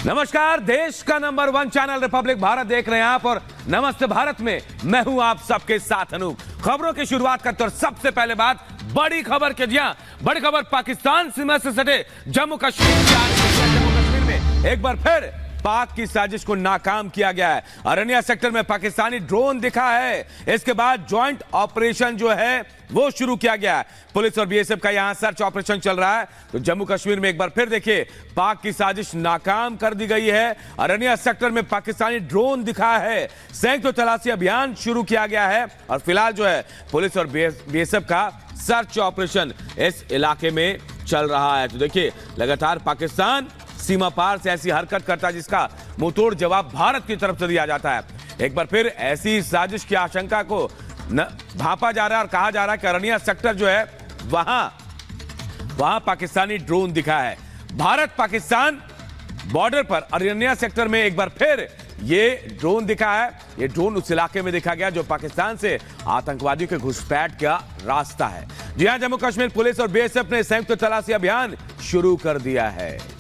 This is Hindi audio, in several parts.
नमस्कार, देश का नंबर 1 चैनल रिपब्लिक भारत देख रहे हैं आप और नमस्ते भारत में मैं हूं आप सबके साथ अनूप। खबरों की शुरुआत करते और सबसे पहले बात बड़ी खबर के जी हां, बड़ी खबर पाकिस्तान सीमा से सटे जम्मू कश्मीर में एक बार फिर पाक की साजिश को नाकाम किया गया है। अरनिया सेक्टर में पाकिस्तानी ड्रोन दिखा है। इसके बाद ज्वाइंट ऑपरेशन जो है वो शुरू किया गया है। पुलिस और बीएसएफ का यहां सर्च ऑपरेशन चल रहा है। तो जम्मू कश्मीर में एक बार फिर देखिए पाक की साजिश नाकाम कर दी गई है। अरनिया सेक्टर में पाकिस्तानी ड्रोन दिखा है। संयुक्त तलाशी अभियान शुरू किया गया है और फिलहाल जो है पुलिस और बीएसएफ का सर्च ऑपरेशन इस इलाके में चल रहा है। तो देखिए लगातार पाकिस्तान सीमा पार से ऐसी हरकत करता है जिसका मुंहतोड़ जवाब भारत की तरफ से दिया जाता है। एक बार फिर ऐसी साजिश की आशंका को भांपा जा रहा है और कहा जा रहा है कि अरनिया सेक्टर जो है वहां पाकिस्तानी ड्रोन दिखा है। भारत पाकिस्तान बॉर्डर पर अरनिया सेक्टर में एक बार फिर ये ड्रोन दिखा है। ये ड्रोन उस इलाके में देखा गया जो पाकिस्तान से आतंकवादियों के घुसपैठ का रास्ता है। जी हां, जम्मू कश्मीर पुलिस और बीएसएफ ने संयुक्त तलाशी अभियान शुरू कर दिया है।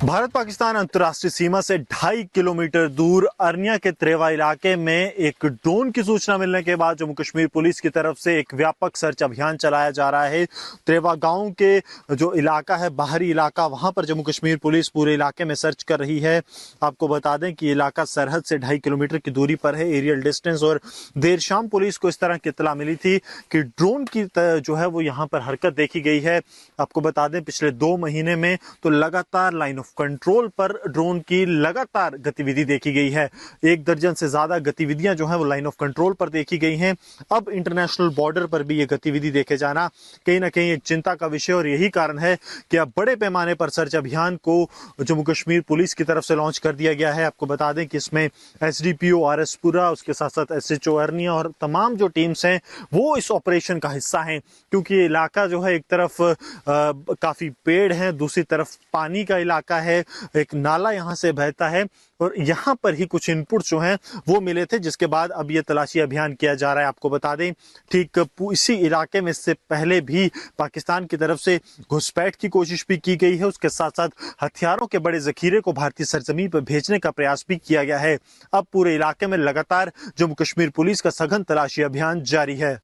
भारत पाकिस्तान अंतर्राष्ट्रीय सीमा से 2.5 किलोमीटर दूर अरनिया के त्रेवा इलाके में एक ड्रोन की सूचना मिलने के बाद जम्मू कश्मीर पुलिस की तरफ से एक व्यापक सर्च अभियान चलाया जा रहा है। त्रेवा गांव के जो इलाका है, बाहरी इलाका, वहां पर जम्मू कश्मीर पुलिस पूरे इलाके में सर्च कर रही है। आपको बता दें कि इलाका सरहद से 2.5 किलोमीटर की दूरी पर है, एरियल डिस्टेंस। और देर शाम पुलिस को इस तरह की इत्तला मिली थी कि ड्रोन की जो है वो यहाँ पर हरकत देखी गई है। आपको बता दें पिछले 2 महीने में तो लगातार लाइन ऑफ कंट्रोल पर ड्रोन की लगातार गतिविधि देखी गई है। 1 दर्जन से ज्यादा गतिविधियां जो हैं वो लाइन ऑफ कंट्रोल पर देखी गई हैं। अब इंटरनेशनल बॉर्डर पर भी ये गतिविधि देखे जाना कहीं ना कहीं एक चिंता का विषय और यही कारण है कि अब बड़े पैमाने पर सर्च अभियान को जम्मू कश्मीर पुलिस की तरफ से लॉन्च कर दिया गया है। आपको बता दें कि इसमें एसडीपीओ आरएसपुरा, उसके साथ साथ एसएचओ अरनिया और तमाम जो टीम्स हैं वो इस ऑपरेशन का हिस्सा हैं, क्योंकि ये इलाका जो है एक तरफ काफी पेड़ हैं, दूसरी तरफ पानी का इलाका है, एक नाला यहां से बहता है और यहां पर ही कुछ इनपुट जो हैं वो मिले थे, जिसके बाद अब ये तलाशी अभियान किया जा रहा है। आपको बता दें ठीक इसी इलाके में इससे पहले भी पाकिस्तान की तरफ से घुसपैठ की कोशिश भी की गई है। उसके साथ साथ हथियारों के बड़े जखीरे को भारतीय सरजमीन पर भेजने का प्रयास भी किया गया है। अब पूरे इलाके में लगातार जम्मू कश्मीर पुलिस का सघन तलाशी अभियान जारी है।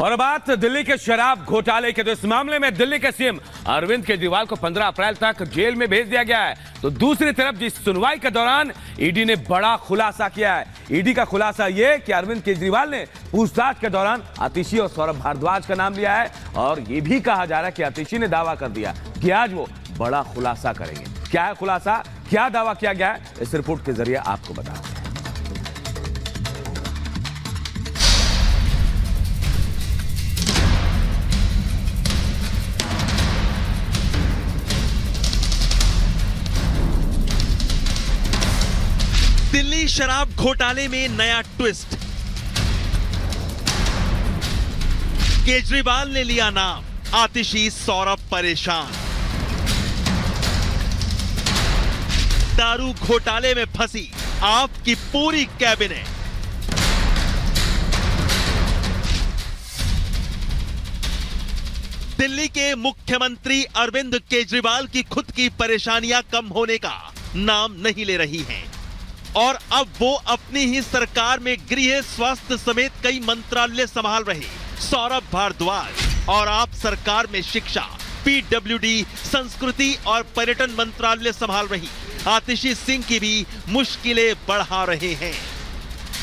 और बात दिल्ली के शराब घोटाले के, तो इस मामले में दिल्ली के सीएम अरविंद केजरीवाल को 15 अप्रैल तक जेल में भेज दिया गया है। तो दूसरी तरफ जिस सुनवाई के दौरान ईडी ने बड़ा खुलासा किया है। ईडी का खुलासा यह कि अरविंद केजरीवाल ने पूछताछ के दौरान आतिशी और सौरभ भारद्वाज का नाम लिया है और यह भी कहा जा रहा है कि आतिशी ने दावा कर दिया कि आज वो बड़ा खुलासा करेंगे। क्या है खुलासा, क्या दावा किया गया है, इस रिपोर्ट के जरिए आपको बता दें। दिल्ली शराब घोटाले में नया ट्विस्ट, केजरीवाल ने लिया नाम, आतिशी सौरभ परेशान। दारू घोटाले में फंसी आपकी पूरी कैबिनेट। दिल्ली के मुख्यमंत्री अरविंद केजरीवाल की खुद की परेशानियां कम होने का नाम नहीं ले रही हैं और अब वो अपनी ही सरकार में गृह, स्वास्थ्य समेत कई मंत्रालय संभाल रहे सौरभ भारद्वाज और आप सरकार में शिक्षा, पीडब्ल्यूडी, संस्कृति और पर्यटन मंत्रालय संभाल रही आतिशी सिंह की भी मुश्किलें बढ़ा रहे हैं।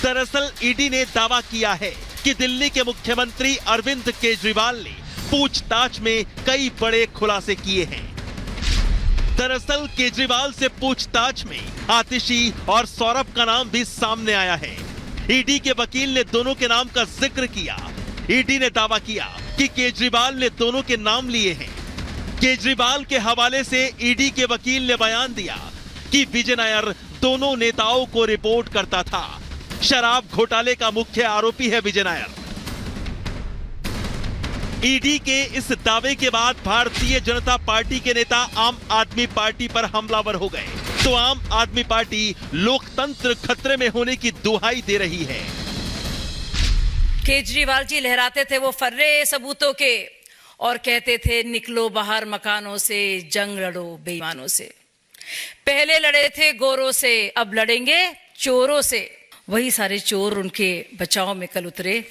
दरअसल ईडी ने दावा किया है कि दिल्ली के मुख्यमंत्री अरविंद केजरीवाल ने पूछताछ में कई बड़े खुलासे किए हैं। दरअसल केजरीवाल से पूछताछ में आतिशी और सौरभ का नाम भी सामने आया है। ईडी के वकील ने दोनों के नाम का जिक्र किया। ईडी ने दावा किया कि केजरीवाल ने दोनों के नाम लिए हैं। केजरीवाल के हवाले से ईडी के वकील ने बयान दिया कि विजय नायर दोनों नेताओं को रिपोर्ट करता था। शराब घोटाले का मुख्य आरोपी है विजय नायर। ईडी के इस दावे के बाद भारतीय जनता पार्टी के नेता आम आदमी पार्टी पर हमलावर हो गए, तो आम आदमी पार्टी लोकतंत्र खतरे में होने की दुहाई दे रही है। केजरीवाल जी लहराते थे वो फर्रे सबूतों के और कहते थे निकलो बाहर मकानों से, जंग लड़ो बेईमानों से। पहले लड़े थे गोरों से, अब लड़ेंगे चोरों से। वही सारे चोर उनके बचाव में कल उतरे।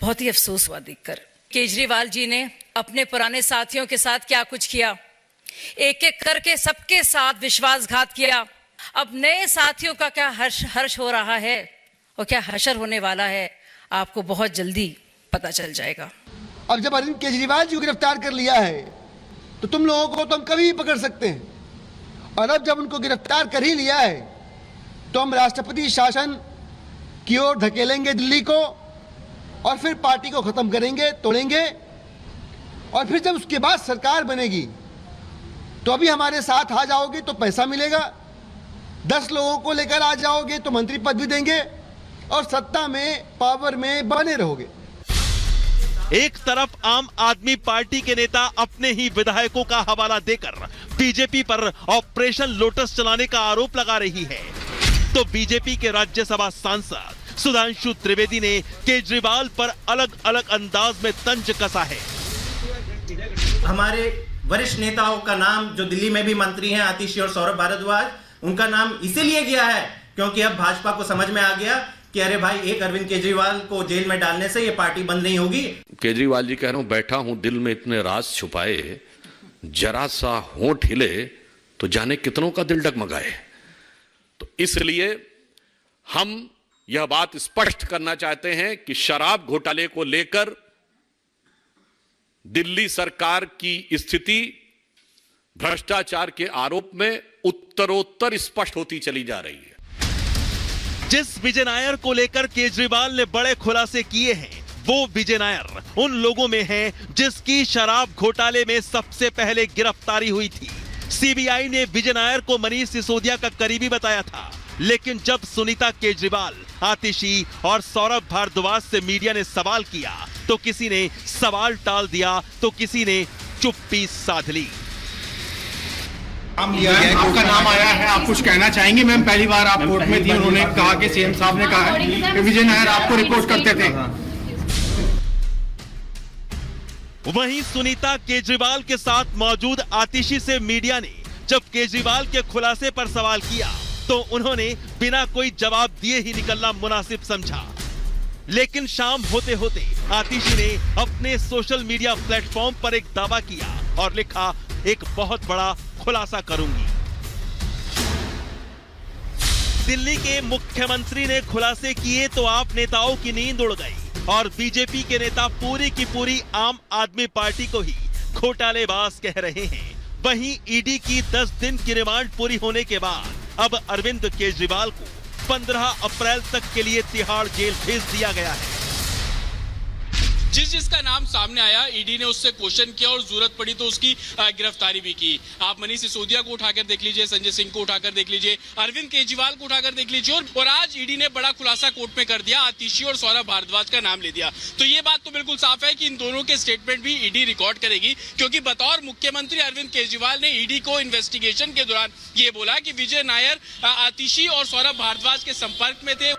बहुत ही अफसोस हुआ देखकर। केजरीवाल जी ने अपने पुराने साथियों के साथ क्या कुछ किया, एक एक करके सबके साथ विश्वासघात किया। अब नए साथियों का क्या हर्ष हो रहा है और क्या हशर होने वाला है, आपको बहुत जल्दी पता चल जाएगा। अब जब अरविंद केजरीवाल जी को गिरफ्तार कर लिया है तो तुम लोगों को तो हम कभी भी पकड़ सकते हैं, और अब जब उनको गिरफ्तार कर ही लिया है तो हम राष्ट्रपति शासन की ओर धकेलेंगे दिल्ली को, और फिर पार्टी को खत्म करेंगे, तोड़ेंगे, और फिर जब उसके बाद सरकार बनेगी तो अभी हमारे साथ आ जाओगे तो पैसा मिलेगा, 10 लोगों को लेकर आ जाओगे तो मंत्री पद भी देंगे, और सत्ता में पावर में बने रहोगे। एक तरफ आम आदमी पार्टी के नेता अपने ही विधायकों का हवाला देकर बीजेपी पर ऑपरेशन लोटस चलाने का आरोप लगा रही है, तो बीजेपी के राज्यसभा सांसद सुधांशु त्रिवेदी ने केजरीवाल पर अलग अलग अंदाज में तंज कसा है। हमारे वरिष्ठ नेताओं का नाम जो दिल्ली में भी मंत्री हैं, आतिशी और सौरभ भारद्वाज, उनका नाम इसीलिए गया है क्योंकि अब भाजपा को समझ में आ गया कि अरे भाई, एक अरविंद केजरीवाल को जेल में डालने से ये पार्टी बंद नहीं होगी। केजरीवाल जी कह रहा हूं, बैठा हूं दिल में इतने राज छुपाए, जरा सा होंठ हिले तो जाने कितनों का दिल डगमगाए। तो इसलिए हम यह बात स्पष्ट करना चाहते हैं कि शराब घोटाले को लेकर दिल्ली सरकार की स्थिति भ्रष्टाचार के आरोप में उत्तरोत्तर स्पष्ट होती चली जा रही है। जिस विजय नायर को लेकर केजरीवाल ने बड़े खुलासे किए हैं, वो विजय नायर उन लोगों में है जिसकी शराब घोटाले में सबसे पहले गिरफ्तारी हुई थी। सीबीआई ने विजय नायर को मनीष सिसोदिया का करीबी बताया था, लेकिन जब सुनीता केजरीवाल, आतिशी और सौरभ भारद्वाज से मीडिया ने सवाल किया तो किसी ने सवाल टाल दिया तो किसी ने चुप्पी साध ली। आपका नाम आया है, आप कुछ कहना चाहेंगे? मैम, पहली बार आप कोर्ट में थी, उन्होंने कहा कि सीएम साहब ने कहा है कि विजय नायर आपको रिपोर्ट करते थे। वहीं सुनीता केजरीवाल के साथ मौजूद आतिशी से मीडिया ने जब केजरीवाल के खुलासे पर सवाल किया तो उन्होंने बिना कोई जवाब दिए ही निकलना मुनासिब समझा। लेकिन शाम होते होते आतिशी ने अपने सोशल मीडिया प्लेटफॉर्म पर एक दावा किया और लिखा, एक बहुत बड़ा खुलासा करूंगी। दिल्ली के मुख्यमंत्री ने खुलासे किए तो आप नेताओं की नींद उड़ गई और बीजेपी के नेता पूरी की पूरी आम आदमी पार्टी को ही घोटालेबाज कह रहे हैं। वहीं ईडी की 10 दिन की रिमांड पूरी होने के बाद अब अरविंद केजरीवाल को 15 अप्रैल तक के लिए तिहाड़ जेल भेज दिया गया है। जिसका नाम सामने आया, ईडी ने उससे क्वेश्चन किया और जरूरत पड़ी तो उसकी गिरफ्तारी भी की। आप मनीष सिसोदिया को उठाकर देख लीजिए, संजय सिंह को उठाकर देख लीजिए, अरविंद केजरीवाल को उठाकर देख लीजिए, और आज ईडी ने बड़ा खुलासा कोर्ट में कर दिया, आतिशी और सौरभ भारद्वाज का नाम ले दिया। तो ये बात तो बिल्कुल साफ है कि इन दोनों के स्टेटमेंट भी ईडी रिकॉर्ड करेगी, क्योंकि बतौर मुख्यमंत्री अरविंद केजरीवाल ने ईडी को इन्वेस्टिगेशन के दौरान ये बोला कि विजय नायर आतिशी और सौरभ भारद्वाज के संपर्क में थे।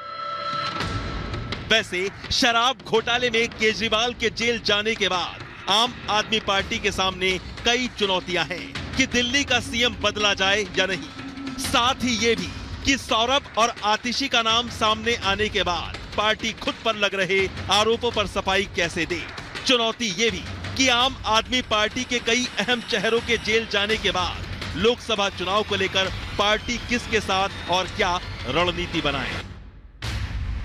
वैसे शराब घोटाले में केजरीवाल के जेल जाने के बाद आम आदमी पार्टी के सामने कई चुनौतियां हैं कि दिल्ली का सीएम बदला जाए या नहीं। साथ ही ये भी कि सौरभ और आतिशी का नाम सामने आने के बाद पार्टी खुद पर लग रहे आरोपों पर सफाई कैसे दे। चुनौती ये भी कि आम आदमी पार्टी के कई अहम चेहरों के जेल जाने के बाद लोकसभा चुनाव को लेकर पार्टी किसके साथ और क्या रणनीति बनाए।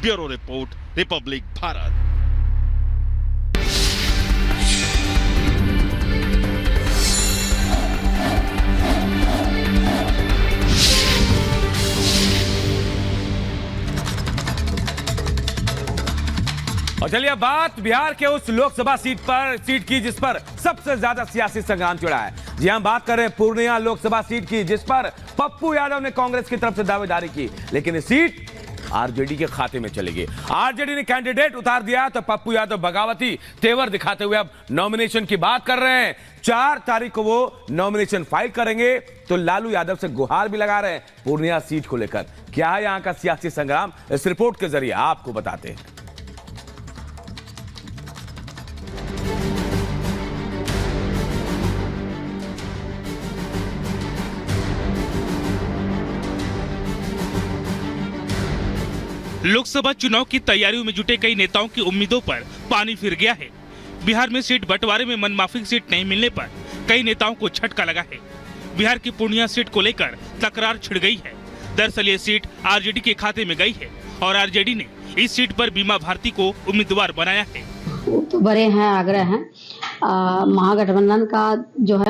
Bureau report, Republic Bharat. और चलिए अब बात बिहार के उस लोकसभा सीट की जिस पर सबसे ज्यादा सियासी संग्राम छिड़ा है। जी हम बात कर रहे हैं पूर्णिया लोकसभा सीट की, जिस पर पप्पू यादव ने कांग्रेस की तरफ से दावेदारी की, लेकिन इस सीट आरजेडी के खाते में चलेगी। आरजेडी ने कैंडिडेट उतार दिया तो पप्पू यादव बगावती तेवर दिखाते हुए अब नॉमिनेशन की बात कर रहे हैं। 4 तारीख को वो नॉमिनेशन फाइल करेंगे, तो लालू यादव से गुहार भी लगा रहे हैं पूर्णिया सीट को लेकर। क्या है यहां का सियासी संग्राम, इस रिपोर्ट के जरिए आपको बताते हैं। लोकसभा चुनाव की तैयारियों में जुटे कई नेताओं की उम्मीदों पर पानी फिर गया है। बिहार में सीट बंटवारे में मनमाफिक सीट नहीं मिलने पर कई नेताओं को झटका लगा है। बिहार की पूर्णिया सीट को लेकर तकरार छिड़ गई है। दरअसल ये सीट आरजेडी के खाते में गई है और आरजेडी ने इस सीट पर बीमा भारती को उम्मीदवार बनाया है। तो बड़े हैं, आग्रह है। महागठबंधन का जो है